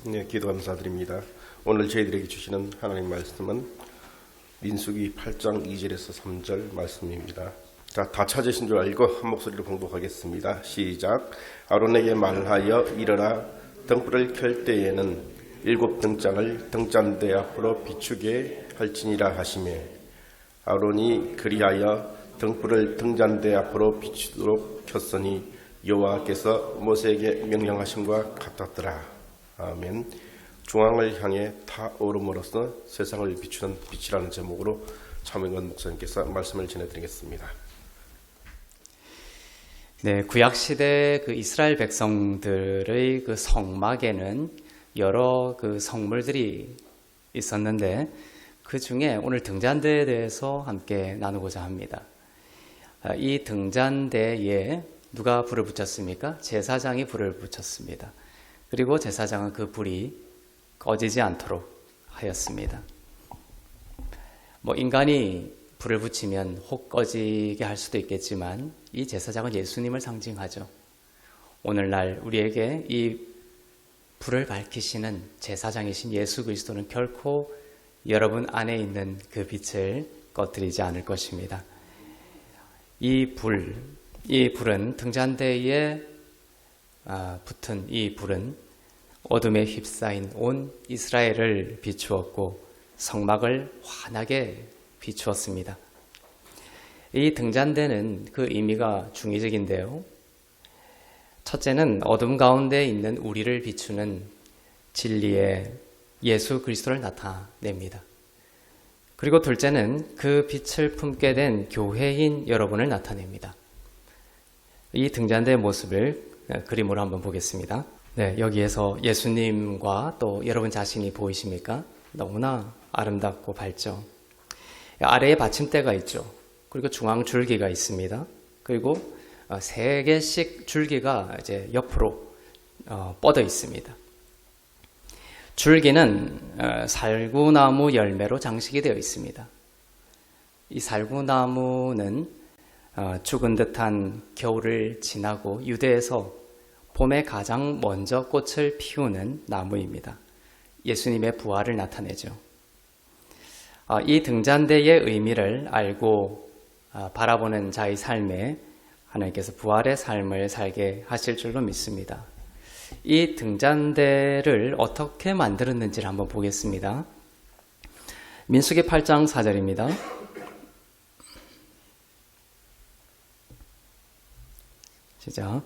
네, 기도 감사드립니다. 오늘 저희들에게 주시는 하나님 말씀은 민수기 8장 2절에서 3절 말씀입니다. 자, 다 찾으신 줄 알고 한 목소리로 봉독하겠습니다. 시작. 아론에게 말하여 이르라. 등불을 켤 때에는 7 등장을 등잔대 앞으로 비추게 할지니라 하시매, 아론이 그리하여 등불을 등잔대 앞으로 비추도록 켰으니 여호와께서 모세에게 명령하심과 같았더라. 아멘. 중앙을 향해 타오름으로써 세상을 비추는 빛이라는 제목으로 차명근 목사님께서 말씀을 전해드리겠습니다. 네, 구약 시대 그 이스라엘 백성들의 그 성막에는 여러 그 성물들이 있었는데 그 중에 오늘 등잔대에 대해서 함께 나누고자 합니다. 이 등잔대에 누가 불을 붙였습니까? 제사장이 불을 붙였습니다. 그리고 제사장은 그 불이 꺼지지 않도록 하였습니다. 인간이 불을 붙이면 혹 꺼지게 할 수도 있겠지만 이 제사장은 예수님을 상징하죠. 오늘날 우리에게 이 불을 밝히시는 제사장이신 예수 그리스도는 결코 여러분 안에 있는 그 빛을 꺼뜨리지 않을 것입니다. 이 불은 등잔대에 붙은 이 불은 어둠에 휩싸인 온 이스라엘을 비추었고 성막을 환하게 비추었습니다. 이 등잔대는 그 의미가 중의적인데요. 첫째는 어둠 가운데 있는 우리를 비추는 진리의 예수 그리스도를 나타냅니다. 그리고 둘째는 그 빛을 품게 된 교회인 여러분을 나타냅니다. 이 등잔대의 모습을 그림으로 한번 보겠습니다. 네, 여기에서 예수님과 또 여러분 자신이 보이십니까? 너무나 아름답고 밝죠. 아래에 받침대가 있죠. 그리고 중앙 줄기가 있습니다. 그리고 3개씩 줄기가 이제 옆으로 뻗어 있습니다. 줄기는 살구나무 열매로 장식이 되어 있습니다. 이 살구나무는 죽은 듯한 겨울을 지나고 유대에서 봄에 가장 먼저 꽃을 피우는 나무입니다. 예수님의 부활을 나타내죠. 이 등잔대의 의미를 알고 바라보는 자의 삶에 하나님께서 부활의 삶을 살게 하실 줄로 믿습니다. 이 등잔대를 어떻게 만들었는지를 한번 보겠습니다. 민수기 8장 4절입니다. 시작.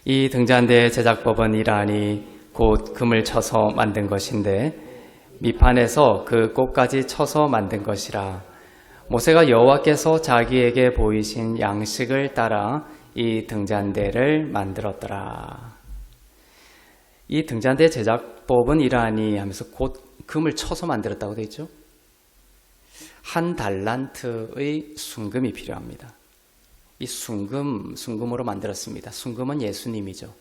이 등잔대의 제작법은 이러하니 곧 금을 쳐서 만든 것인데 밑판에서 그 꽃까지 쳐서 만든 것이라. 모세가 여호와께서 자기에게 보이신 양식을 따라 이 등잔대를 만들었더라. 이 등잔대 제작법은 이러하니 하면서 곧 금을 쳐서 만들었다고 되어 있죠. 1 달란트의 순금이 필요합니다. 이 순금으로 만들었습니다. 순금은 예수님이죠.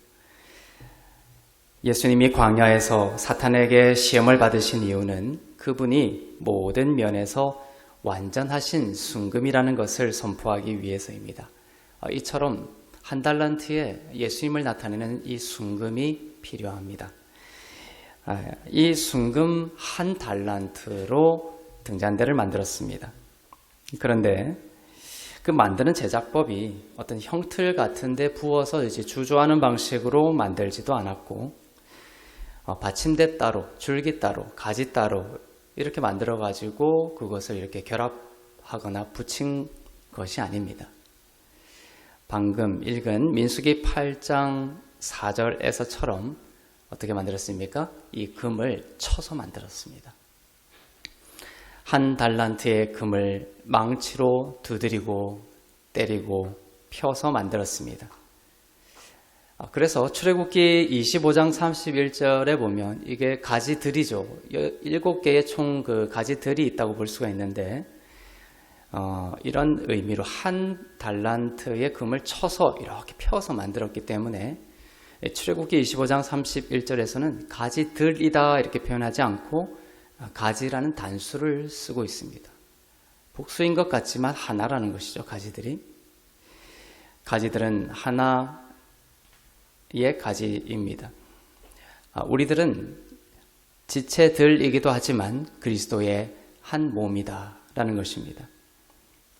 예수님이 광야에서 사탄에게 시험을 받으신 이유는 그분이 모든 면에서 완전하신 순금이라는 것을 선포하기 위해서입니다. 이처럼 1 달란트에 예수님을 나타내는 이 순금이 필요합니다. 이 순금 1 달란트로 등잔대를 만들었습니다. 그런데 그 만드는 제작법이 어떤 형틀 같은 데 부어서 이제 주조하는 방식으로 만들지도 않았고 받침대 따로, 줄기 따로, 가지 따로 이렇게 만들어 가지고 그것을 이렇게 결합하거나 붙인 것이 아닙니다. 방금 읽은 민수기 8장 4절에서처럼 어떻게 만들었습니까? 이 금을 쳐서 만들었습니다. 1 달란트의 금을 망치로 두드리고 때리고 펴서 만들었습니다. 그래서 출애굽기 25장 31절에 보면 이게 가지들이죠. 7개의 총 그 가지들이 있다고 볼 수가 있는데 이런 의미로 1 달란트의 금을 쳐서 이렇게 펴서 만들었기 때문에 출애굽기 25장 31절에서는 가지들이다 이렇게 표현하지 않고 가지라는 단수를 쓰고 있습니다. 복수인 것 같지만 하나라는 것이죠. 가지들이. 가지들은 하나의 가지입니다. 우리들은 지체들이기도 하지만 그리스도의 한 몸이다라는 것입니다.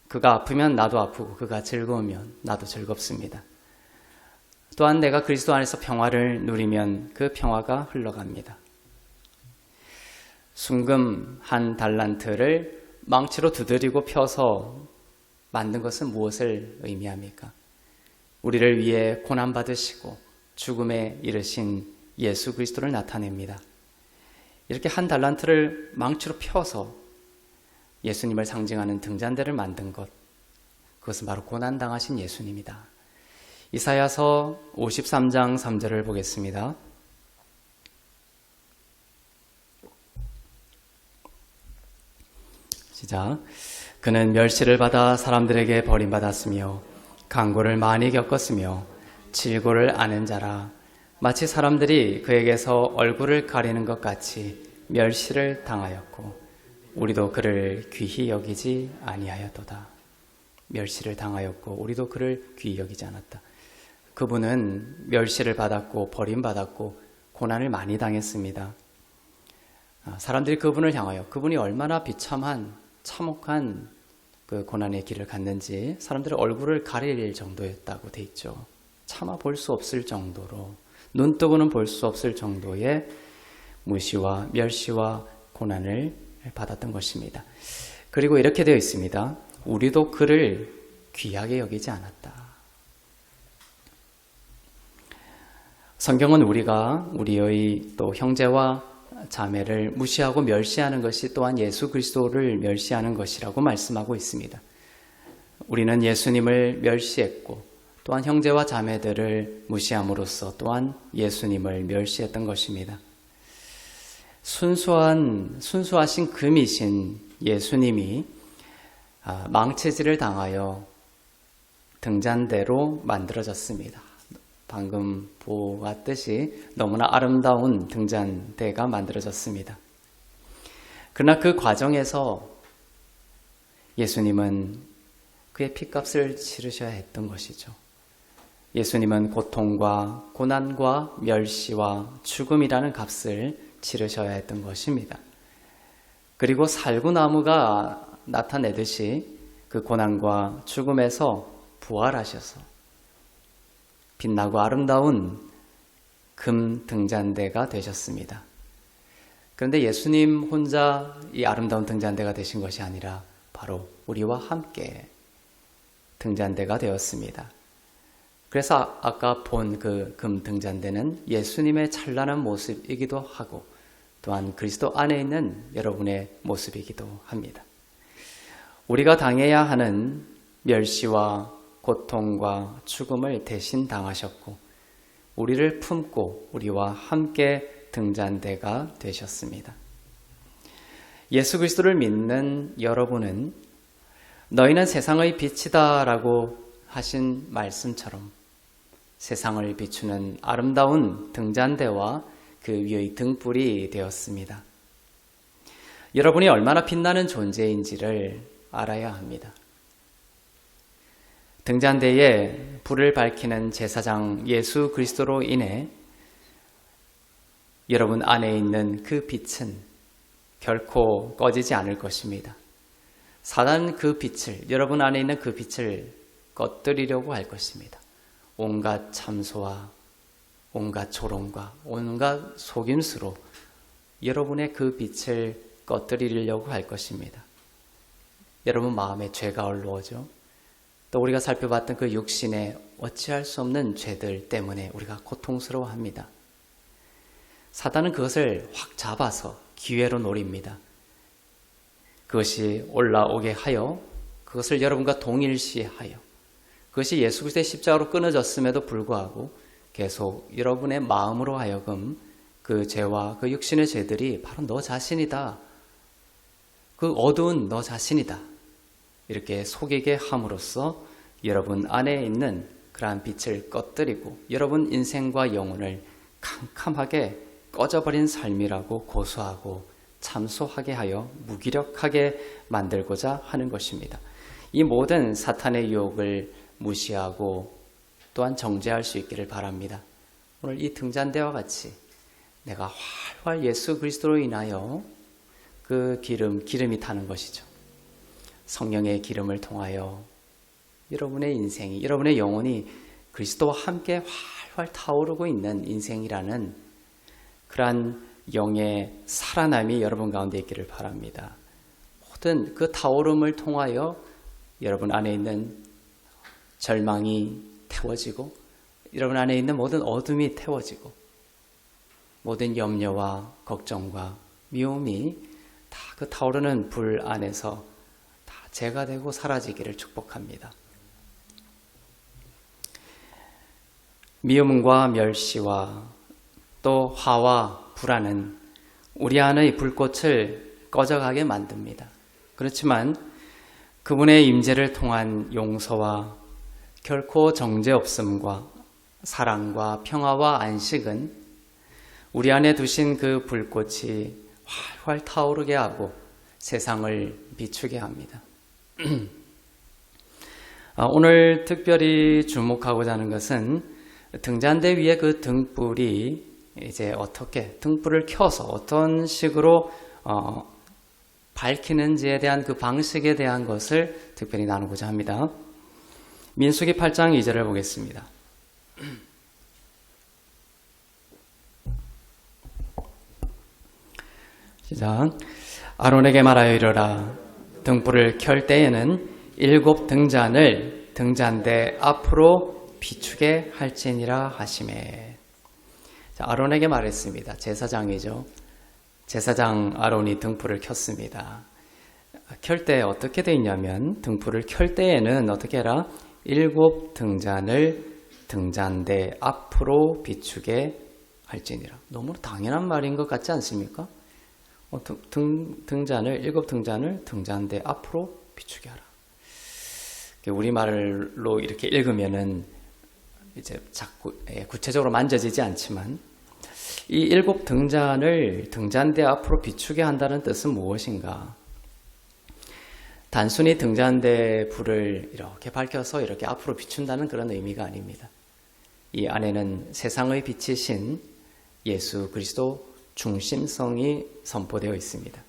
그가 아프면 나도 아프고 그가 즐거우면 나도 즐겁습니다. 또한 내가 그리스도 안에서 평화를 누리면 그 평화가 흘러갑니다. 순금 한 달란트를 망치로 두드리고 펴서 만든 것은 무엇을 의미합니까? 우리를 위해 고난받으시고 죽음에 이르신 예수 그리스도를 나타냅니다. 이렇게 한 달란트를 망치로 펴서 예수님을 상징하는 등잔대를 만든 것, 그것은 바로 고난당하신 예수님이다. 이사야서 53장 3절을 보겠습니다. 시작. 그는 멸시를 받아 사람들에게 버림받았으며 강고를 많이 겪었으며 질고를 아는 자라. 마치 사람들이 그에게서 얼굴을 가리는 것 같이 멸시를 당하였고 우리도 그를 귀히 여기지 아니하였도다. 멸시를 당하였고 우리도 그를 귀히 여기지 않았다. 그분은 멸시를 받았고 버림받았고 고난을 많이 당했습니다. 사람들이 그분을 향하여 그분이 얼마나 비참한 참혹한 그 고난의 길을 갔는지 사람들의 얼굴을 가릴 정도였다고 돼 있죠. 차마 볼 수 없을 정도로, 눈 뜨고는 볼 수 없을 정도의 무시와 멸시와 고난을 받았던 것입니다. 그리고 이렇게 되어 있습니다. 우리도 그를 귀하게 여기지 않았다. 성경은 우리가 우리의 또 형제와 자매를 무시하고 멸시하는 것이 또한 예수 그리스도를 멸시하는 것이라고 말씀하고 있습니다. 우리는 예수님을 멸시했고 또한 형제와 자매들을 무시함으로써 또한 예수님을 멸시했던 것입니다. 순수하신 금이신 예수님이 망치질을 당하여 등잔대로 만들어졌습니다. 방금 보았듯이 너무나 아름다운 등잔대가 만들어졌습니다. 그러나 그 과정에서 예수님은 그의 핏값을 치르셔야 했던 것이죠. 예수님은 고통과 고난과 멸시와 죽음이라는 값을 치르셔야 했던 것입니다. 그리고 살구나무가 나타내듯이 그 고난과 죽음에서 부활하셔서 빛나고 아름다운 금 등잔대가 되셨습니다. 그런데 예수님 혼자 이 아름다운 등잔대가 되신 것이 아니라 바로 우리와 함께 등잔대가 되었습니다. 그래서 아까 본 그 금 등잔대는 예수님의 찬란한 모습이기도 하고 또한 그리스도 안에 있는 여러분의 모습이기도 합니다. 우리가 당해야 하는 멸시와 고통과 죽음을 대신 당하셨고 우리를 품고 우리와 함께 등잔대가 되셨습니다. 예수 그리스도를 믿는 여러분은 너희는 세상의 빛이다 라고 하신 말씀처럼 세상을 비추는 아름다운 등잔대와 그 위의 등불이 되었습니다. 여러분이 얼마나 빛나는 존재인지를 알아야 합니다. 등잔대에 불을 밝히는 제사장 예수 그리스도로 인해 여러분 안에 있는 그 빛은 결코 꺼지지 않을 것입니다. 사단은 그 빛을, 여러분 안에 있는 그 빛을 꺼뜨리려고 할 것입니다. 온갖 참소와 온갖 조롱과 온갖 속임수로 여러분의 그 빛을 꺼뜨리려고 할 것입니다. 여러분 마음에 죄가 올라오죠. 또 우리가 살펴봤던 그 육신의 어찌할 수 없는 죄들 때문에 우리가 고통스러워합니다. 사단은 그것을 확 잡아서 기회로 노립니다. 그것이 올라오게 하여 그것을 여러분과 동일시하여 그것이 예수 그리스도의 십자가로 끊어졌음에도 불구하고 계속 여러분의 마음으로 하여금 그 죄와 그 육신의 죄들이 바로 너 자신이다. 그 어두운 너 자신이다. 이렇게 속이게 함으로써 여러분 안에 있는 그러한 빛을 꺼뜨리고 여러분 인생과 영혼을 캄캄하게 꺼져버린 삶이라고 고소하고 참소하게 하여 무기력하게 만들고자 하는 것입니다. 이 모든 사탄의 유혹을 무시하고 또한 정죄할 수 있기를 바랍니다. 오늘 이 등잔대와 같이 내가 활활 예수 그리스도로 인하여 그 기름이 타는 것이죠. 성령의 기름을 통하여 여러분의 인생이, 여러분의 영혼이 그리스도와 함께 활활 타오르고 있는 인생이라는 그러한 영의 살아남이 여러분 가운데 있기를 바랍니다. 모든 그 타오름을 통하여 여러분 안에 있는 절망이 태워지고 여러분 안에 있는 모든 어둠이 태워지고 모든 염려와 걱정과 미움이 다 그 타오르는 불 안에서 다 제거되고 사라지기를 축복합니다. 미움과 멸시와 또 화와 불안은 우리 안의 불꽃을 꺼져가게 만듭니다. 그렇지만 그분의 임재를 통한 용서와 결코 정죄 없음과 사랑과 평화와 안식은 우리 안에 두신 그 불꽃이 활활 타오르게 하고 세상을 비추게 합니다. 오늘 특별히 주목하고자 하는 것은 등잔대 위에 그 등불이 이제 어떻게 등불을 켜서 어떤 식으로 밝히는지에 대한 그 방식에 대한 것을 특별히 나누고자 합니다. 민수기 8장 2절을 보겠습니다. 시작. 아론에게 말하여 이르라. 등불을 켤 때에는 7 등잔을 등잔대 앞으로 비추게 할지니라 하시매. 아론에게 말했습니다. 제사장이죠. 제사장 아론이 등불을 켰습니다. 켤 때 어떻게 되어 있냐면 등불을 켤 때에는 어떻게 해라? 7 등잔을 등잔대 앞으로 비추게 할지니라. 너무 당연한 말인 것 같지 않습니까? 등잔을 7 등잔을 등잔대 앞으로 비추게 하라. 우리말로 이렇게 읽으면은 이제 자꾸 구체적으로 만져지지 않지만 이 7 등잔을 등잔대 앞으로 비추게 한다는 뜻은 무엇인가? 단순히 등잔대 불을 이렇게 밝혀서 이렇게 앞으로 비춘다는 그런 의미가 아닙니다. 이 안에는 세상의 빛이신 예수 그리스도 중심성이 선포되어 있습니다.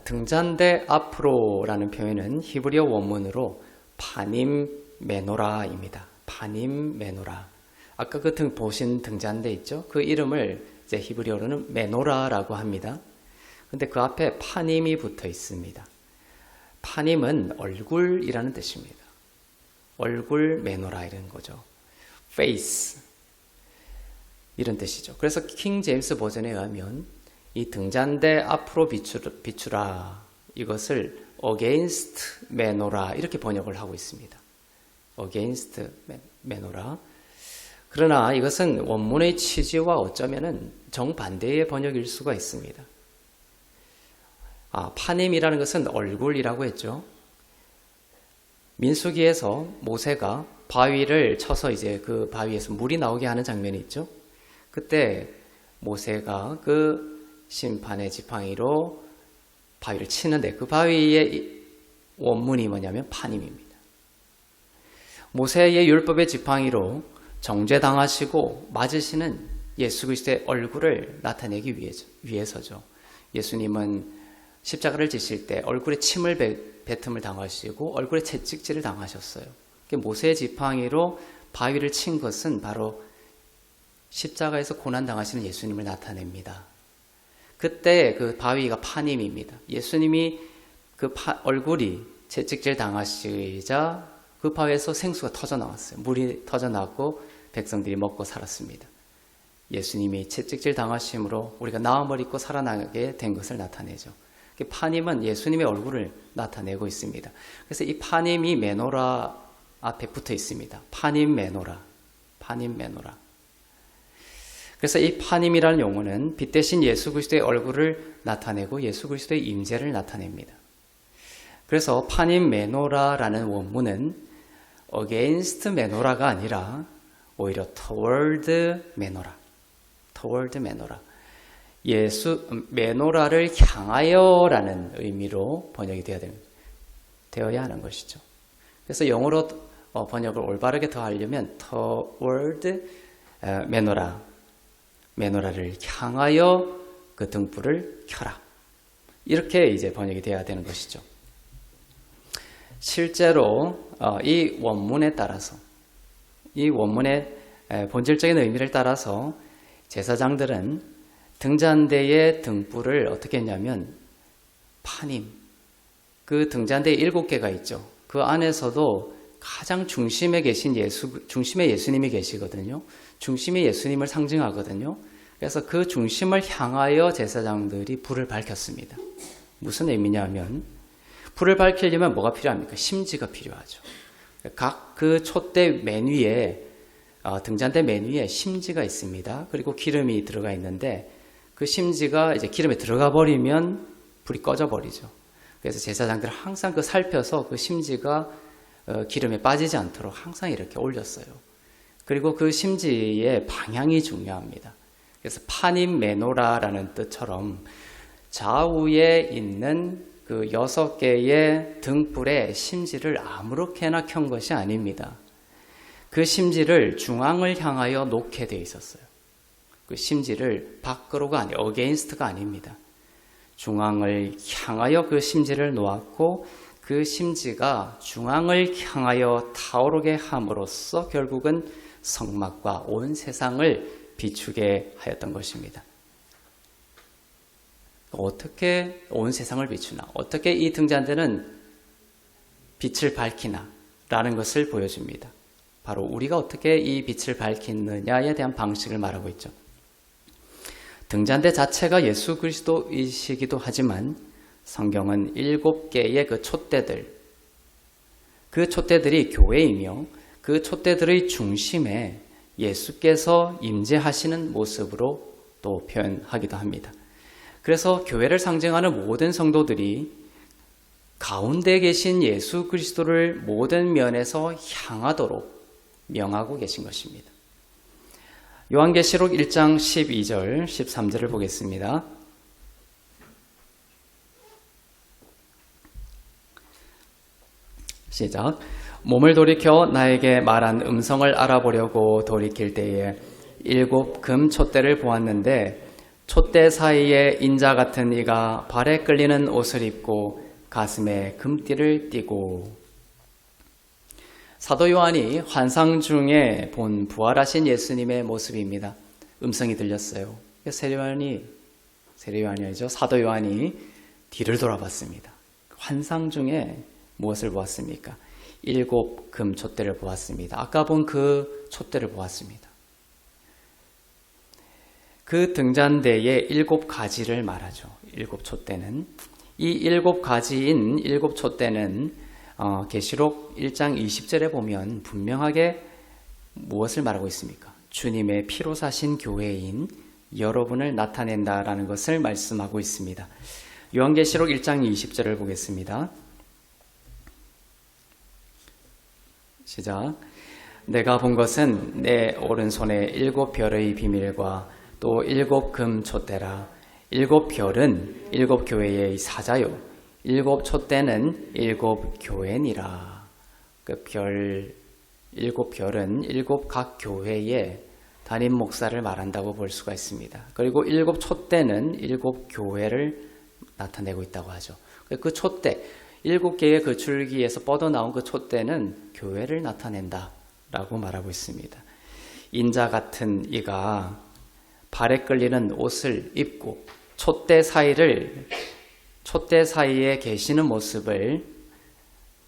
등잔대 앞으로라는 표현은 히브리어 원문으로 파님 메노라입니다. 파님 메노라. 아까 그 보신 등잔대 있죠? 그 이름을 이제 히브리어로는 메노라라고 합니다. 근데 그 앞에 파님이 붙어 있습니다. 파님은 얼굴이라는 뜻입니다. 얼굴 메노라 이런 거죠. face 이런 뜻이죠. 그래서 킹 제임스 버전에 의하면 이 등잔대 앞으로 비추라 이것을 against menorah 이렇게 번역을 하고 있습니다. against menorah. 그러나 이것은 원문의 취지와 어쩌면은 정반대의 번역일 수가 있습니다. 파님이라는 것은 얼굴이라고 했죠. 민수기에서 모세가 바위를 쳐서 이제 그 바위에서 물이 나오게 하는 장면이 있죠. 그때 모세가 그 심판의 지팡이로 바위를 치는데 그 바위의 원문이 뭐냐면 파님입니다. 모세의 율법의 지팡이로 정죄당하시고 맞으시는 예수 그리스도의 얼굴을 나타내기 위해서죠. 예수님은 십자가를 지실 때 얼굴에 침을 뱉음을 당하시고 얼굴에 채찍질을 당하셨어요. 모세의 지팡이로 바위를 친 것은 바로 십자가에서 고난당하시는 예수님을 나타냅니다. 그때 그 바위가 파님입니다. 예수님이 그 얼굴이 채찍질 당하시자 그 바위에서 생수가 터져나왔어요. 물이 터져나왔고 백성들이 먹고 살았습니다. 예수님이 채찍질 당하심으로 우리가 나음을 입고 살아나게 된 것을 나타내죠. 파님은 예수님의 얼굴을 나타내고 있습니다. 그래서 이 파님이 메노라 앞에 붙어 있습니다. 파님 메노라. 파님 메노라. 그래서 이 파님이라는 용어는 빛 대신 예수 그리스도의 얼굴을 나타내고 예수 그리스도의 임재를 나타냅니다. 그래서 파님 메노라라는 원문은 against 메노라가 아니라 오히려 toward 메노라. toward 메노라. 메노라를 향하여라는 의미로 번역이 되어야 하는 것이죠. 그래서 영어로 번역을 올바르게 더 하려면 toward 메노라. 메노라를 향하여 그 등불을 켜라. 이렇게 이제 번역이 돼야 되는 것이죠. 실제로 이 원문에 따라서, 이 원문의 본질적인 의미를 따라서 제사장들은 등잔대의 등불을 어떻게 했냐면 파님, 그 등잔대 7개가 있죠. 그 안에서도 가장 중심에 계신 중심에 예수님이 계시거든요. 중심이 예수님을 상징하거든요. 그래서 그 중심을 향하여 제사장들이 불을 밝혔습니다. 무슨 의미냐면 불을 밝히려면 뭐가 필요합니까? 심지가 필요하죠. 각 그 촛대 맨 위에 등잔대 맨 위에 심지가 있습니다. 그리고 기름이 들어가 있는데 그 심지가 이제 기름에 들어가 버리면 불이 꺼져 버리죠. 그래서 제사장들은 항상 그 살펴서 그 심지가 기름에 빠지지 않도록 항상 이렇게 올렸어요. 그리고 그 심지의 방향이 중요합니다. 그래서 파님 메노라라는 뜻처럼 좌우에 있는 그 6개의 등불의 심지를 아무렇게나 켠 것이 아닙니다. 그 심지를 중앙을 향하여 놓게 되어 있었어요. 그 심지를 밖으로가 아니에요. 어게인스트가 아닙니다. 중앙을 향하여 그 심지를 놓았고 그 심지가 중앙을 향하여 타오르게 함으로써 결국은 성막과 온 세상을 비추게 하였던 것입니다. 어떻게 온 세상을 비추나, 어떻게 이 등잔대는 빛을 밝히나 라는 것을 보여줍니다. 바로 우리가 어떻게 이 빛을 밝히느냐에 대한 방식을 말하고 있죠. 등잔대 자체가 예수 그리스도이시기도 하지만 성경은 7개의 그 촛대들, 그 촛대들이 교회이며 그 촛대들의 중심에 예수께서 임재하시는 모습으로 또 표현하기도 합니다. 그래서 교회를 상징하는 모든 성도들이 가운데 계신 예수 그리스도를 모든 면에서 향하도록 명하고 계신 것입니다. 요한계시록 1장 12절, 13절을 보겠습니다. 시작. 몸을 돌이켜 나에게 말한 음성을 알아보려고 돌이킬 때에 7 금 촛대를 보았는데 촛대 사이에 인자 같은 이가 발에 끌리는 옷을 입고 가슴에 금띠를 띠고. 사도 요한이 환상 중에 본 부활하신 예수님의 모습입니다. 음성이 들렸어요. 세례 요한이 아니죠. 사도 요한이 뒤를 돌아봤습니다. 환상 중에 무엇을 보았습니까? 7 금 촛대를 보았습니다. 아까 본 그 촛대를 보았습니다. 그 등잔대의 7가지를 말하죠. 7 촛대는. 이 7가지인 7 촛대는 계시록 1장 20절에 보면 분명하게 무엇을 말하고 있습니까? 주님의 피로 사신 교회인 여러분을 나타낸다라는 것을 말씀하고 있습니다. 요한계시록 1장 20절을 보겠습니다. 시작. 내가 본 것은 내 오른손에 7 별의 비밀과 또 7 금 촛대라. 7 별은 7 교회의 사자요 7 촛대는 7 교회니라. 그 7 별은 7 각 교회의 담임 목사를 말한다고 볼 수가 있습니다. 그리고 7 촛대는 7 교회를 나타내고 있다고 하죠. 그 촛대, 7개의 그 줄기에서 뻗어나온 그 촛대는 교회를 나타낸다 라고 말하고 있습니다. 인자 같은 이가 발에 끌리는 옷을 입고 촛대 사이에 계시는 모습을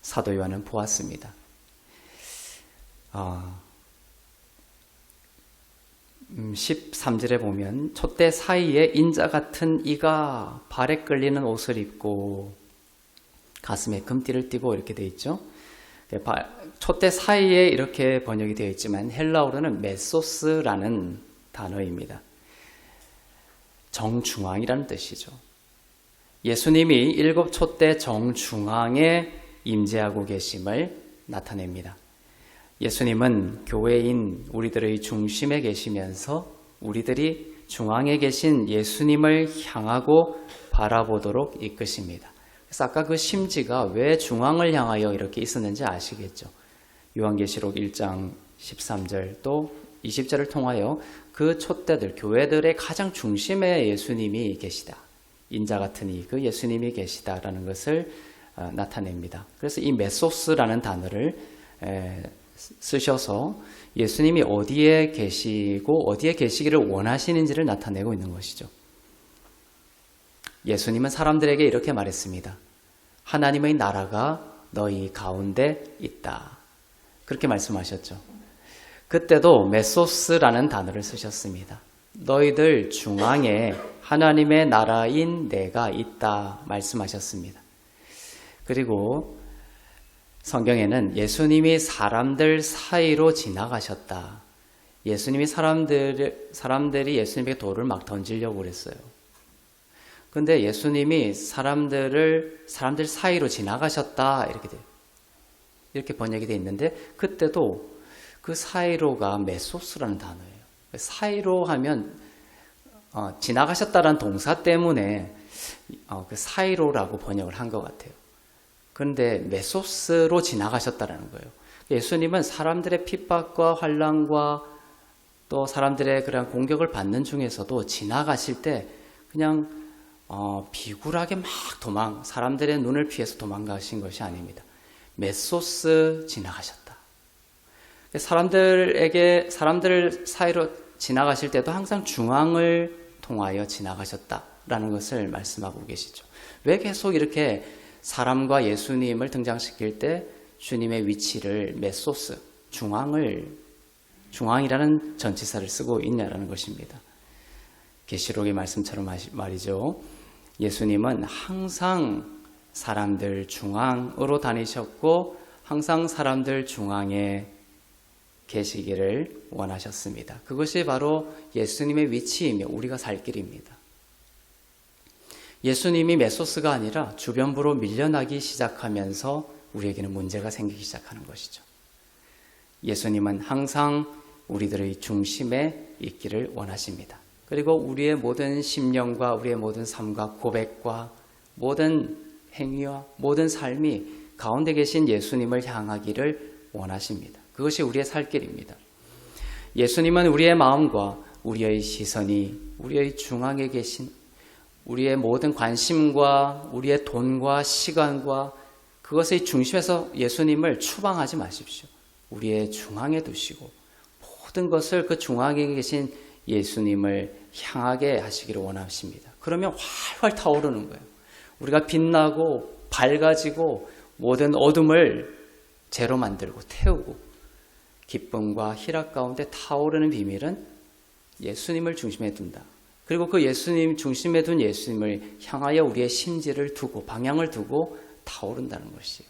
사도 요한은 보았습니다. 13절에 보면 촛대 사이에 인자 같은 이가 발에 끌리는 옷을 입고 가슴에 금띠를 띠고 이렇게 되어 있죠. 촛대 사이에 이렇게 번역이 되어 있지만 헬라어로는 메소스라는 단어입니다. 정중앙이라는 뜻이죠. 예수님이 7 촛대 정중앙에 임재하고 계심을 나타냅니다. 예수님은 교회인 우리들의 중심에 계시면서 우리들이 중앙에 계신 예수님을 향하고 바라보도록 이끄십니다. 그래서 아까 그 심지가 왜 중앙을 향하여 이렇게 있었는지 아시겠죠? 요한계시록 1장 13절 또 20절을 통하여 그 촛대들, 교회들의 가장 중심에 예수님이 계시다. 인자 같으니 그 예수님이 계시다라는 것을 나타냅니다. 그래서 이 메소스라는 단어를 쓰셔서 예수님이 어디에 계시고 어디에 계시기를 원하시는지를 나타내고 있는 것이죠. 예수님은 사람들에게 이렇게 말했습니다. 하나님의 나라가 너희 가운데 있다. 그렇게 말씀하셨죠. 그때도 메소스라는 단어를 쓰셨습니다. 너희들 중앙에 하나님의 나라인 내가 있다 말씀하셨습니다. 그리고 성경에는 예수님이 사람들 사이로 지나가셨다. 예수님이 사람들이 예수님에게 돌을 막 던지려고 그랬어요. 근데 예수님이 사람들 사이로 지나가셨다 이렇게 번역이 되어 있는데 그때도 그 사이로가 메소스라는 단어예요. 사이로 하면 지나가셨다라는 동사 때문에 그 사이로라고 번역을 한 것 같아요. 그런데 메소스로 지나가셨다라는 거예요. 예수님은 사람들의 핍박과 환난과 또 사람들의 그런 공격을 받는 중에서도 지나가실 때 그냥 비굴하게 막 사람들의 눈을 피해서 도망가신 것이 아닙니다. 메소스 지나가셨다. 사람들 사이로 지나가실 때도 항상 중앙을 통하여 지나가셨다라는 것을 말씀하고 계시죠. 왜 계속 이렇게 사람과 예수님을 등장시킬 때 주님의 위치를 메소스, 중앙이라는 전치사를 쓰고 있냐라는 것입니다. 계시록의 말씀처럼 말이죠. 예수님은 항상 사람들 중앙으로 다니셨고 항상 사람들 중앙에 계시기를 원하셨습니다. 그것이 바로 예수님의 위치이며 우리가 살 길입니다. 예수님이 메소스가 아니라 주변부로 밀려나기 시작하면서 우리에게는 문제가 생기기 시작하는 것이죠. 예수님은 항상 우리들의 중심에 있기를 원하십니다. 그리고 우리의 모든 심령과 우리의 모든 삶과 고백과 모든 행위와 모든 삶이 가운데 계신 예수님을 향하기를 원하십니다. 그것이 우리의 살 길입니다. 예수님은 우리의 마음과 우리의 시선이 우리의 중앙에 계신 우리의 모든 관심과 우리의 돈과 시간과 그것의 중심에서 예수님을 추방하지 마십시오. 우리의 중앙에 두시고 모든 것을 그 중앙에 계신 예수님을 향하게 하시기를 원하십니다. 그러면 활활 타오르는 거예요. 우리가 빛나고 밝아지고 모든 어둠을 제로 만들고 태우고 기쁨과 희락 가운데 타오르는 비밀은 예수님을 중심에 둔다. 그리고 그 예수님 중심에 둔 예수님을 향하여 우리의 심지를 두고 방향을 두고 타오른다는 것이에요.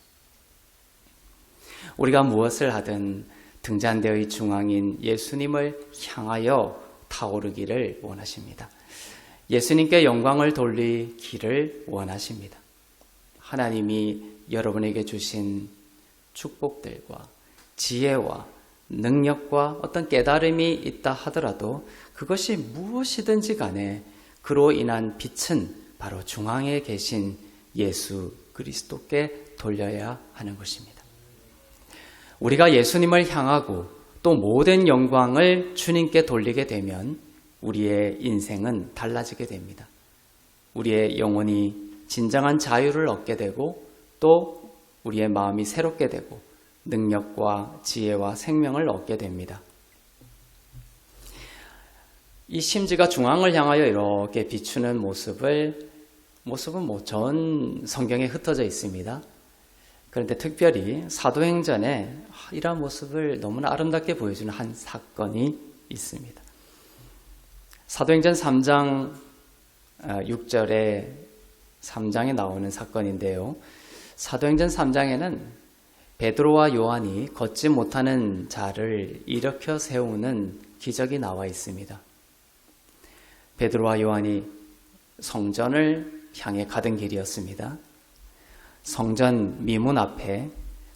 우리가 무엇을 하든 등잔대의 중앙인 예수님을 향하여 타오르기를 원하십니다. 예수님께 영광을 돌리기를 원하십니다. 하나님이 여러분에게 주신 축복들과 지혜와 능력과 어떤 깨달음이 있다 하더라도 그것이 무엇이든지 간에 그로 인한 빛은 바로 중앙에 계신 예수 그리스도께 돌려야 하는 것입니다. 우리가 예수님을 향하고 또 모든 영광을 주님께 돌리게 되면 우리의 인생은 달라지게 됩니다. 우리의 영혼이 진정한 자유를 얻게 되고 또 우리의 마음이 새롭게 되고 능력과 지혜와 생명을 얻게 됩니다. 이 심지가 중앙을 향하여 이렇게 비추는 모습은 전 성경에 흩어져 있습니다. 그런데 특별히 사도행전에 이러한 모습을 너무나 아름답게 보여주는 한 사건이 있습니다. 사도행전 3장 6절에 3장에 나오는 사건인데요. 사도행전 3장에는 베드로와 요한이 걷지 못하는 자를 일으켜 세우는 기적이 나와 있습니다. 베드로와 요한이 성전을 향해 가던 길이었습니다. 성전 미문 앞에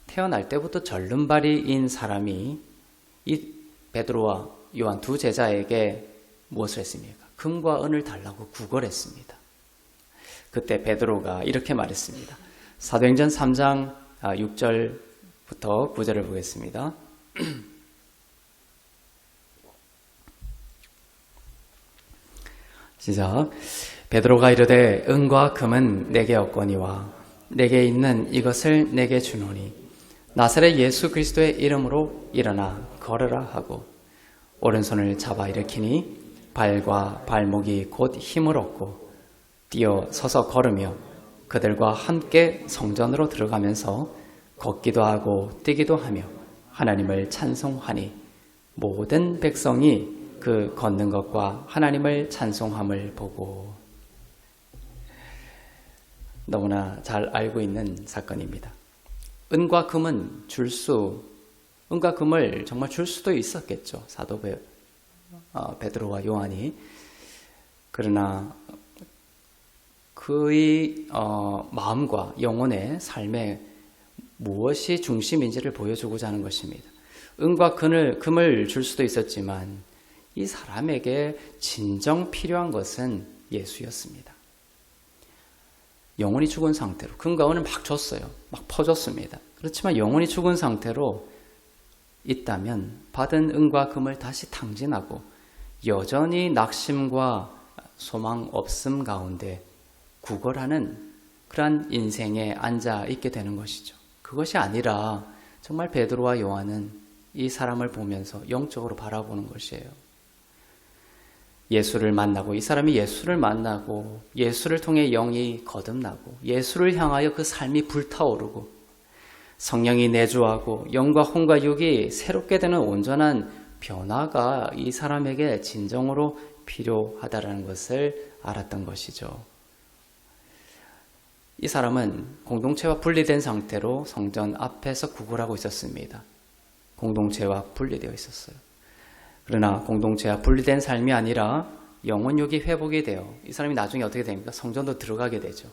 태어날 때부터 절름발이인 사람이 이 베드로와 요한 두 제자에게 무엇을 했습니까? 금과 은을 달라고 구걸했습니다. 그때 베드로가 이렇게 말했습니다. 사도행전 3장 6절부터 9절을 보겠습니다. 시작. 베드로가 이르되 은과 금은 내게 없거니와 내게 있는 이것을 내게 주노니 나사렛 예수 그리스도의 이름으로 일어나 걸으라 하고 오른손을 잡아 일으키니 발과 발목이 곧 힘을 얻고 뛰어 서서 걸으며 그들과 함께 성전으로 들어가면서 걷기도 하고 뛰기도 하며 하나님을 찬송하니 모든 백성이 그 걷는 것과 하나님을 찬송함을 보고. 너무나 잘 알고 있는 사건입니다. 은과 금은 은과 금을 정말 줄 수도 있었겠죠. 사도 베드로와 요한이. 그러나 그의 마음과 영혼의 삶에 무엇이 중심인지를 보여주고자 하는 것입니다. 은과 금을 줄 수도 있었지만 이 사람에게 진정 필요한 것은 예수였습니다. 영혼이 죽은 상태로 금과 은을 막 줬어요. 막 퍼줬습니다. 그렇지만 영혼이 죽은 상태로 있다면 받은 은과 금을 다시 탕진하고 여전히 낙심과 소망 없음 가운데 구걸하는 그러한 인생에 앉아 있게 되는 것이죠. 그것이 아니라 정말 베드로와 요한은 이 사람을 보면서 영적으로 바라보는 것이에요. 예수를 만나고 이 사람이 예수를 만나고 예수를 통해 영이 거듭나고 예수를 향하여 그 삶이 불타오르고 성령이 내주하고 영과 혼과 육이 새롭게 되는 온전한 변화가 이 사람에게 진정으로 필요하다는 것을 알았던 것이죠. 이 사람은 공동체와 분리된 상태로 성전 앞에서 구걸하고 있었습니다. 공동체와 분리되어 있었어요. 그러나 공동체와 분리된 삶이 아니라 영혼육이 회복이 되어 이 사람이 나중에 어떻게 됩니까? 성전도 들어가게 되죠.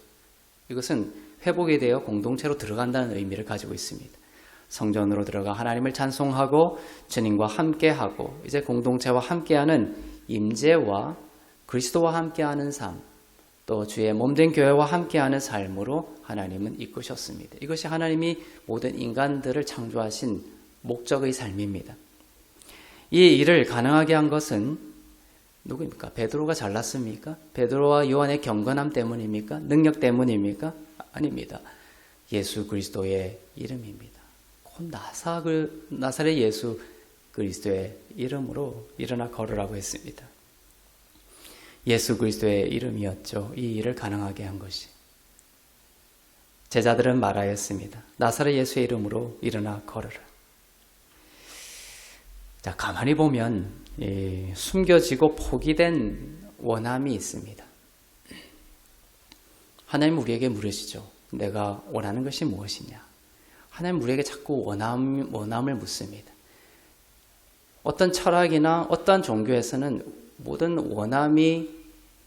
이것은 회복이 되어 공동체로 들어간다는 의미를 가지고 있습니다. 성전으로 들어가 하나님을 찬송하고 주님과 함께하고 이제 공동체와 함께하는 임재와 그리스도와 함께하는 삶, 또 주의 몸된 교회와 함께하는 삶으로 하나님은 이끄셨습니다. 이것이 하나님이 모든 인간들을 창조하신 목적의 삶입니다. 이 일을 가능하게 한 것은 누구입니까? 베드로가 잘났습니까? 베드로와 요한의 경건함 때문입니까? 능력 때문입니까? 아닙니다. 예수 그리스도의 이름입니다. 곧 나사렛 예수 그리스도의 이름으로 일어나 걸으라고 했습니다. 예수 그리스도의 이름이었죠. 이 일을 가능하게 한 것이. 제자들은 말하였습니다. 나사렛 예수의 이름으로 일어나 걸으라. 자, 가만히 보면 숨겨지고 포기된 원함이 있습니다. 하나님 우리에게 물으시죠. 내가 원하는 것이 무엇이냐? 하나님 우리에게 자꾸 원함을 묻습니다. 어떤 철학이나 어떠한 종교에서는 모든 원함이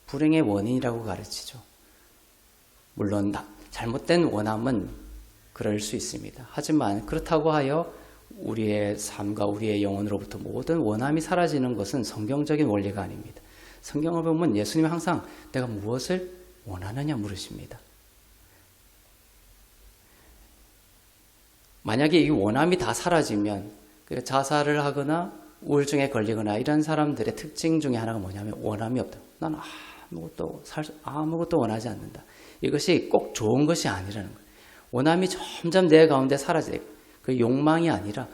불행의 원인이라고 가르치죠. 물론 잘못된 원함은 그럴 수 있습니다. 하지만 그렇다고 하여 우리의 삶과 우리의 영혼으로부터 모든 원함이 사라지는 것은 성경적인 원리가 아닙니다. 성경을 보면 예수님이 항상 내가 무엇을 원하느냐 물으십니다. 만약에 이 원함이 다 사라지면 자살을 하거나 우울증에 걸리거나 이런 사람들의 특징 중에 하나가 뭐냐면 원함이 없다. 난 아무것도 원하지 않는다. 이것이 꼭 좋은 것이 아니라는 거예요. 원함이 점점 내 가운데 사라지고 그 욕망이 아니라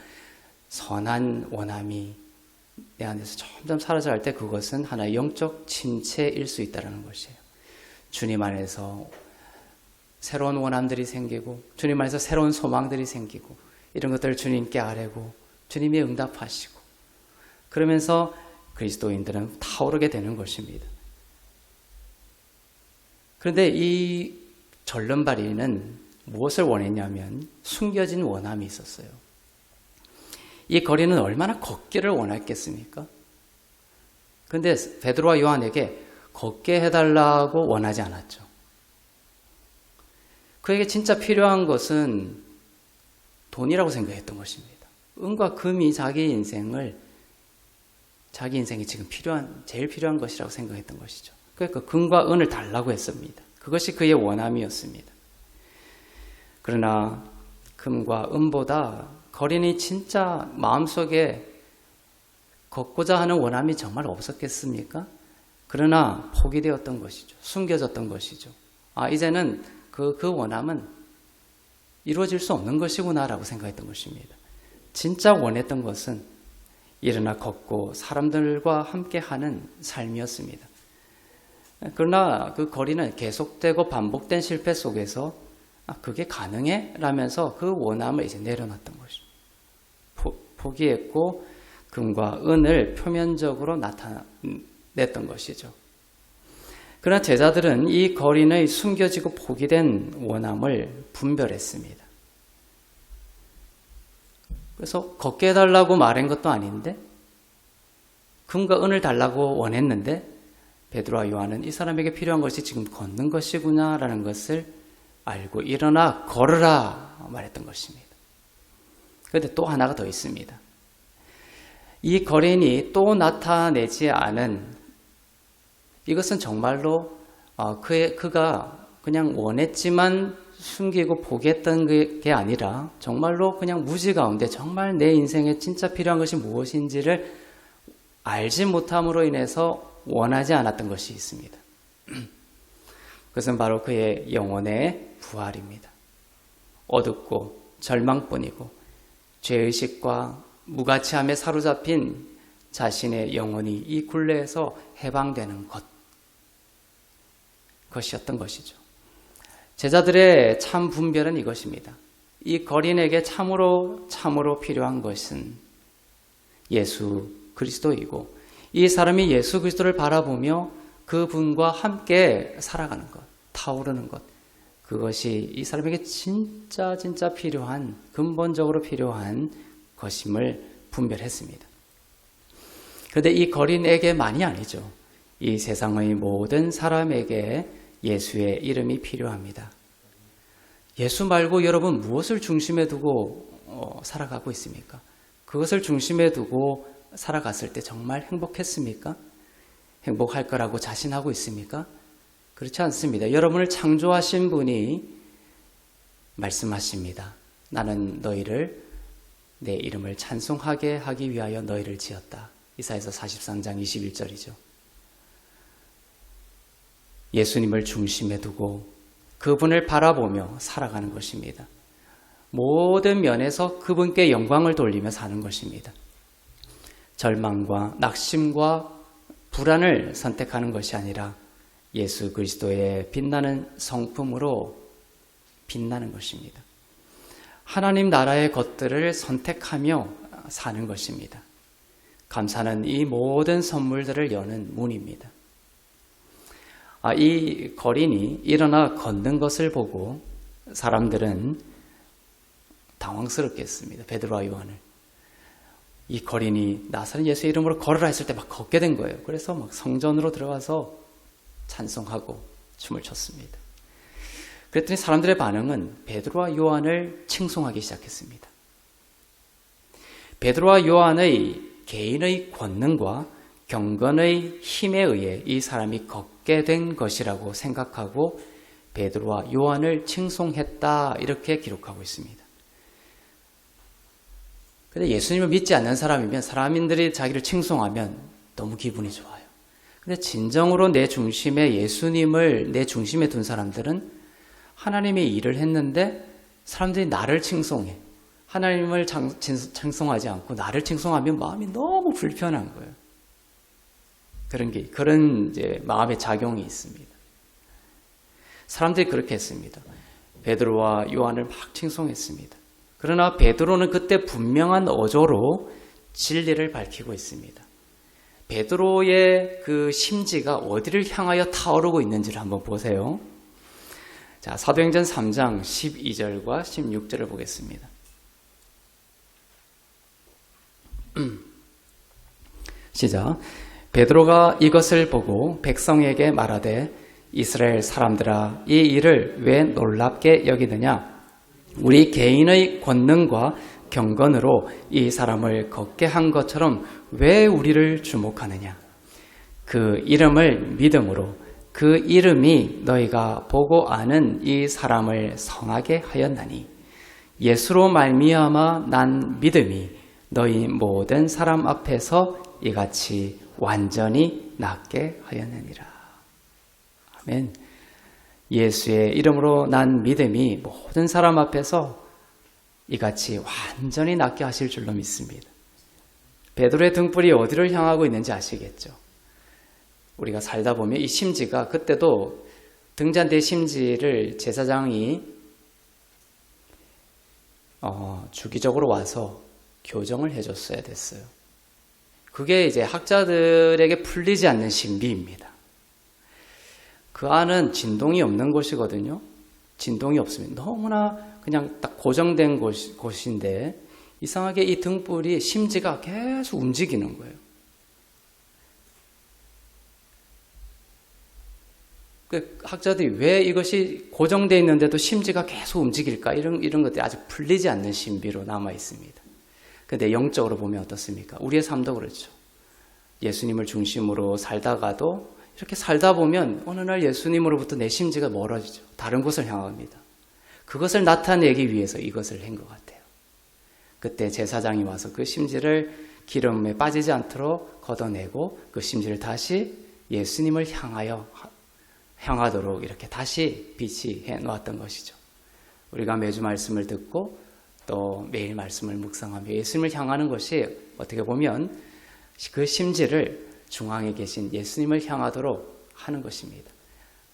선한 원함이 내 안에서 점점 사라져갈 때 그것은 하나의 영적 침체일 수 있다는 것이에요. 주님 안에서 새로운 원함들이 생기고 주님 안에서 새로운 소망들이 생기고 이런 것들을 주님께 아뢰고 주님이 응답하시고 그러면서 그리스도인들은 타오르게 되는 것입니다. 그런데 이 절름발이는 무엇을 원했냐면 숨겨진 원함이 있었어요. 이 거리는 얼마나 걷기를 원했겠습니까? 그런데 베드로와 요한에게 걷게 해달라고 원하지 않았죠. 그에게 진짜 필요한 것은 돈이라고 생각했던 것입니다. 은과 금이 자기 인생이 지금 제일 필요한 것이라고 생각했던 것이죠. 그러니까 금과 은을 달라고 했습니다. 그것이 그의 원함이었습니다. 그러나 금과 은보다 거린이 진짜 마음속에 걷고자 하는 원함이 정말 없었겠습니까? 그러나 포기되었던 것이죠. 숨겨졌던 것이죠. 이제는 그 원함은 이루어질 수 없는 것이구나라고 생각했던 것입니다. 진짜 원했던 것은 일어나 걷고 사람들과 함께하는 삶이었습니다. 그러나 그 거리는 계속되고 반복된 실패 속에서 그게 가능해? 라면서 그 원함을 이제 내려놨던 것이죠. 포기했고 금과 은을 표면적으로 나타냈던 것이죠. 그러나 제자들은 이 거린의 숨겨지고 포기된 원함을 분별했습니다. 그래서 걷게 해달라고 말한 것도 아닌데 금과 은을 달라고 원했는데 베드로와 요한은 이 사람에게 필요한 것이 지금 걷는 것이구나라는 것을 알고 일어나 걸으라 말했던 것입니다. 그런데 또 하나가 더 있습니다. 이 거린이 또 나타내지 않은 이것은 정말로 그가 그냥 원했지만 숨기고 포기했던 게 아니라 정말로 그냥 무지 가운데 정말 내 인생에 진짜 필요한 것이 무엇인지를 알지 못함으로 인해서 원하지 않았던 것이 있습니다. 그것은 바로 그의 영혼의 부활입니다. 어둡고 절망뿐이고 죄의식과 무가치함에 사로잡힌 자신의 영혼이 이 굴레에서 해방되는 것이었던 것이죠. 제자들의 참 분별은 이것입니다. 이 거린에게 참으로 필요한 것은 예수 그리스도이고 이 사람이 예수 그리스도를 바라보며 그분과 함께 살아가는 것, 타오르는 것, 그것이 이 사람에게 진짜 필요한, 근본적으로 필요한 것임을 분별했습니다. 그런데 이 거린에게만이 아니죠. 이 세상의 모든 사람에게 예수의 이름이 필요합니다. 예수 말고 여러분 무엇을 중심에 두고 살아가고 있습니까? 그것을 중심에 두고 살아갔을 때 정말 행복했습니까? 행복할 거라고 자신하고 있습니까? 그렇지 않습니다. 여러분을 창조하신 분이 말씀하십니다. 나는 너희를 내 이름을 찬송하게 하기 위하여 너희를 지었다. 이사야서 43장 21절이죠. 예수님을 중심에 두고 그분을 바라보며 살아가는 것입니다. 모든 면에서 그분께 영광을 돌리며 사는 것입니다. 절망과 낙심과 불안을 선택하는 것이 아니라 예수 그리스도의 빛나는 성품으로 빛나는 것입니다. 하나님 나라의 것들을 선택하며 사는 것입니다. 감사는 이 모든 선물들을 여는 문입니다. 이 거린이 일어나 걷는 것을 보고 사람들은 당황스럽게 했습니다. 베드로와 요한을. 이 거린이 나사렛 예수의 이름으로 걸으라 했을 때 막 걷게 된 거예요. 그래서 막 성전으로 들어가서 찬송하고 춤을 췄습니다. 그랬더니 사람들의 반응은 베드로와 요한을 칭송하기 시작했습니다. 베드로와 요한의 개인의 권능과 경건의 힘에 의해 이 사람이 걷게 된 것이라고 생각하고 베드로와 요한을 칭송했다 이렇게 기록하고 있습니다. 근데 예수님을 믿지 않는 사람이면 사람인들이 자기를 칭송하면 너무 기분이 좋아요. 근데 진정으로 내 중심에 예수님을 내 중심에 둔 사람들은 하나님의 일을 했는데 사람들이 나를 칭송해. 하나님을 칭송하지 않고 나를 칭송하면 마음이 너무 불편한 거예요. 그런 이제 마음의 작용이 있습니다. 사람들이 그렇게 했습니다. 베드로와 요한을 막 칭송했습니다. 그러나 베드로는 그때 분명한 어조로 진리를 밝히고 있습니다. 베드로의 그 심지가 어디를 향하여 타오르고 있는지를 한번 보세요. 자, 사도행전 3장 12절과 16절을 보겠습니다. 시작. 베드로가 이것을 보고 백성에게 말하되 이스라엘 사람들아 이 일을 왜 놀랍게 여기느냐? 우리 개인의 권능과 경건으로 이 사람을 걷게 한 것처럼 왜 우리를 주목하느냐? 그 이름을 믿음으로 그 이름이 너희가 보고 아는 이 사람을 성하게 하였나니 예수로 말미암아 난 믿음이 너희 모든 사람 앞에서 이같이 완전히 낫게 하였느니라. 아멘. 예수의 이름으로 난 믿음이 모든 사람 앞에서 이같이 완전히 낫게 하실 줄로 믿습니다. 베드로의 등불이 어디를 향하고 있는지 아시겠죠? 우리가 살다 보면 이 심지가 그때도 등잔대 심지를 제사장이 주기적으로 와서 교정을 해줬어야 됐어요. 그게 이제 학자들에게 풀리지 않는 신비입니다. 그 안은 진동이 없는 곳이거든요. 진동이 없으면 너무나 그냥 딱 고정된 곳인데 이상하게 이 등불이 심지가 계속 움직이는 거예요. 그 학자들이 왜 이것이 고정되어 있는데도 심지가 계속 움직일까? 이런 것들이 아직 풀리지 않는 신비로 남아 있습니다. 근데 영적으로 보면 어떻습니까? 우리의 삶도 그렇죠. 예수님을 중심으로 살다가도 이렇게 살다 보면 어느 날 예수님으로부터 내 심지가 멀어지죠. 다른 곳을 향합니다. 그것을 나타내기 위해서 이것을 한 것 같아요. 그때 제사장이 와서 그 심지를 기름에 빠지지 않도록 걷어내고 그 심지를 다시 예수님을 향하도록 이렇게 다시 비치해 놓았던 것이죠. 우리가 매주 말씀을 듣고 또 매일 말씀을 묵상하며 예수님을 향하는 것이 어떻게 보면 그 심지를 중앙에 계신 예수님을 향하도록 하는 것입니다.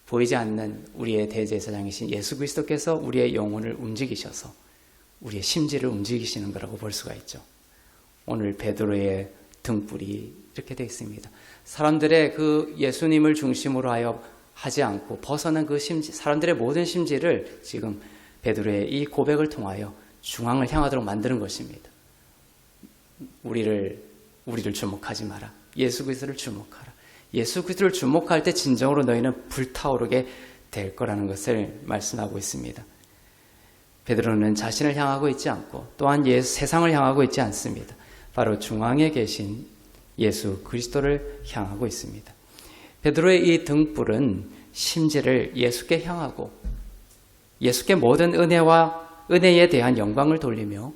보이지 않는 우리의 대제사장이신 예수 그리스도께서 우리의 영혼을 움직이셔서 우리의 심지를 움직이시는 거라고 볼 수가 있죠. 오늘 베드로의 등불이 이렇게 되어 있습니다. 사람들의 그 예수님을 중심으로 하여 하지 않고 벗어난 그 심지, 사람들의 모든 심지를 지금 베드로의 이 고백을 통하여 중앙을 향하도록 만드는 것입니다. 우리를 주목하지 마라. 예수 그리스도를 주목하라. 예수 그리스도를 주목할 때 진정으로 너희는 불타오르게 될 거라는 것을 말씀하고 있습니다. 베드로는 자신을 향하고 있지 않고 또한 세상을 향하고 있지 않습니다. 바로 중앙에 계신 예수 그리스도를 향하고 있습니다. 베드로의 이 등불은 심지를 예수께 향하고 예수께 모든 은혜에 대한 영광을 돌리며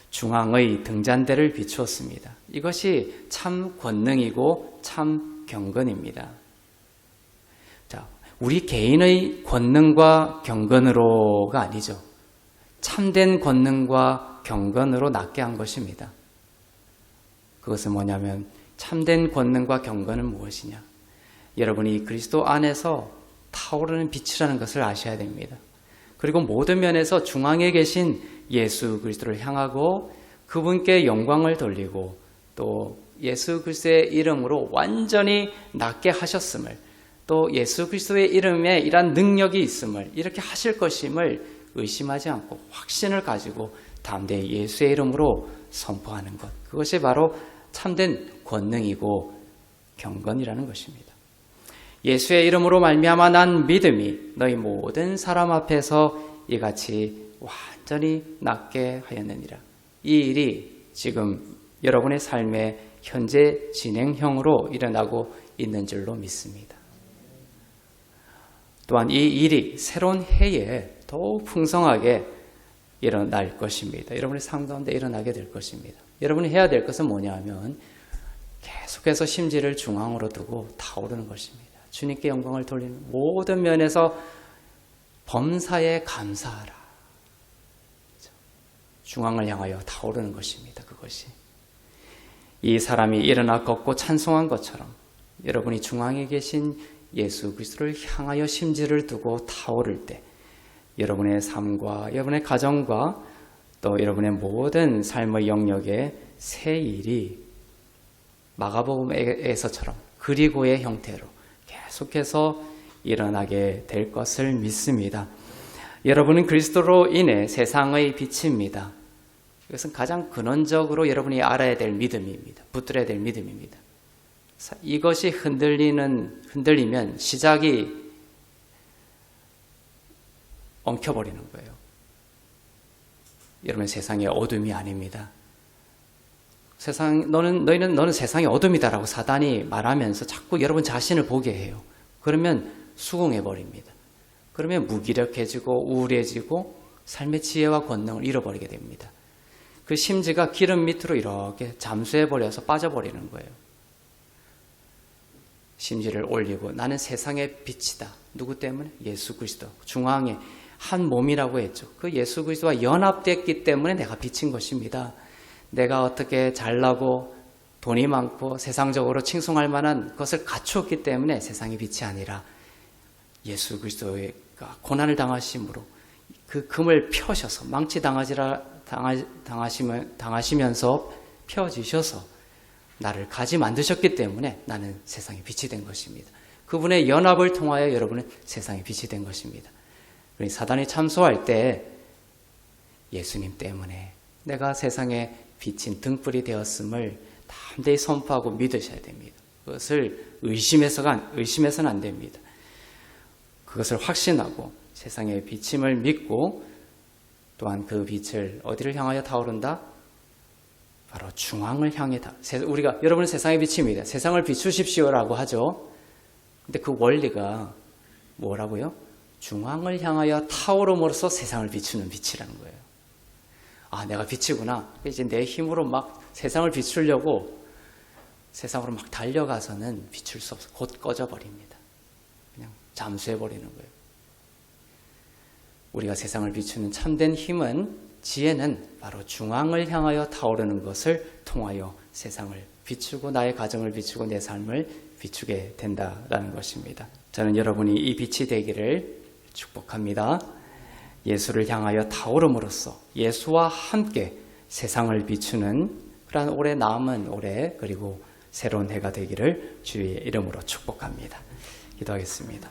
중앙의 등잔대를 비추었습니다. 이것이 참 권능이고 참 경건입니다. 자, 우리 개인의 권능과 경건으로가 아니죠. 참된 권능과 경건으로 낫게 한 것입니다. 그것은 뭐냐면 참된 권능과 경건은 무엇이냐? 여러분이 그리스도 안에서 타오르는 빛이라는 것을 아셔야 됩니다. 그리고 모든 면에서 중앙에 계신 예수 그리스도를 향하고 그분께 영광을 돌리고 또 예수 그리스도의 이름으로 완전히 낫게 하셨음을 또 예수 그리스도의 이름에 이러한 능력이 있음을 이렇게 하실 것임을 의심하지 않고 확신을 가지고 담대히 예수의 이름으로 선포하는 것. 그것이 바로 참된 권능이고 경건이라는 것입니다. 예수의 이름으로 말미암아 난 믿음이 너희 모든 사람 앞에서 이같이 완전히 낫게 하였느니라. 이 일이 지금 여러분의 삶의 현재 진행형으로 일어나고 있는 줄로 믿습니다. 또한 이 일이 새로운 해에 더욱 풍성하게 일어날 것입니다. 여러분의 삶 가운데 일어나게 될 것입니다. 여러분이 해야 될 것은 뭐냐 하면 계속해서 심지를 중앙으로 두고 타오르는 것입니다. 주님께 영광을 돌리는 모든 면에서 범사에 감사하라. 중앙을 향하여 타오르는 것입니다. 그것이. 이 사람이 일어나 걷고 찬송한 것처럼 여러분이 중앙에 계신 예수 그리스도를 향하여 심지를 두고 타오를 때 여러분의 삶과 여러분의 가정과 또 여러분의 모든 삶의 영역에 새 일이 마가복음에서처럼 그리고의 형태로 계속해서 일어나게 될 것을 믿습니다. 여러분은 그리스도로 인해 세상의 빛입니다. 이것은 가장 근원적으로 여러분이 알아야 될 믿음입니다. 붙들어야 될 믿음입니다. 이것이 흔들리면 시작이 엉켜버리는 거예요. 여러분 세상의 어둠이 아닙니다. 너는 세상의 어둠이다라고 사단이 말하면서 자꾸 여러분 자신을 보게 해요. 그러면 수긍해버립니다. 그러면 무기력해지고 우울해지고 삶의 지혜와 권능을 잃어버리게 됩니다. 그 심지가 기름 밑으로 이렇게 잠수해버려서 빠져버리는 거예요. 심지를 올리고 나는 세상의 빛이다. 누구 때문에? 예수 그리스도. 중앙에 한 몸이라고 했죠. 그 예수 그리스도와 연합됐기 때문에 내가 비친 것입니다. 내가 어떻게 잘나고 돈이 많고 세상적으로 칭송할 만한 것을 갖추었기 때문에 세상의 빛이 아니라 예수 그리스도가 고난을 당하심으로 그 금을 펴셔서 망치 당하시면서 펴지셔서 나를 가지 만드셨기 때문에 나는 세상의 빛이 된 것입니다. 그분의 연합을 통하여 여러분은 세상의 빛이 된 것입니다. 그러니 사단이 참소할 때 예수님 때문에 내가 세상에 비친 등불이 되었음을 담대히 선포하고 믿으셔야 됩니다. 그것을 의심해서는 안 됩니다. 그것을 확신하고 세상의 비침을 믿고 또한 그 빛을 어디를 향하여 타오른다? 바로 중앙을 향해 우리가 여러분은 세상의 빛입니다. 세상을 비추십시오라고 하죠. 근데 그 원리가 뭐라고요? 중앙을 향하여 타오름으로써 세상을 비추는 빛이라는 거예요. 아, 내가 빛이구나. 이제 내 힘으로 막 세상을 비추려고 세상으로 막 달려가서는 비출 수 없어. 곧 꺼져버립니다. 그냥 잠수해버리는 거예요. 우리가 세상을 비추는 참된 힘은, 지혜는 바로 중앙을 향하여 타오르는 것을 통하여 세상을 비추고 나의 가정을 비추고 내 삶을 비추게 된다라는 것입니다. 저는 여러분이 이 빛이 되기를 축복합니다. 예수를 향하여 타오름으로써 예수와 함께 세상을 비추는 그러한 올해 남은 올해 그리고 새로운 해가 되기를 주의 이름으로 축복합니다. 기도하겠습니다.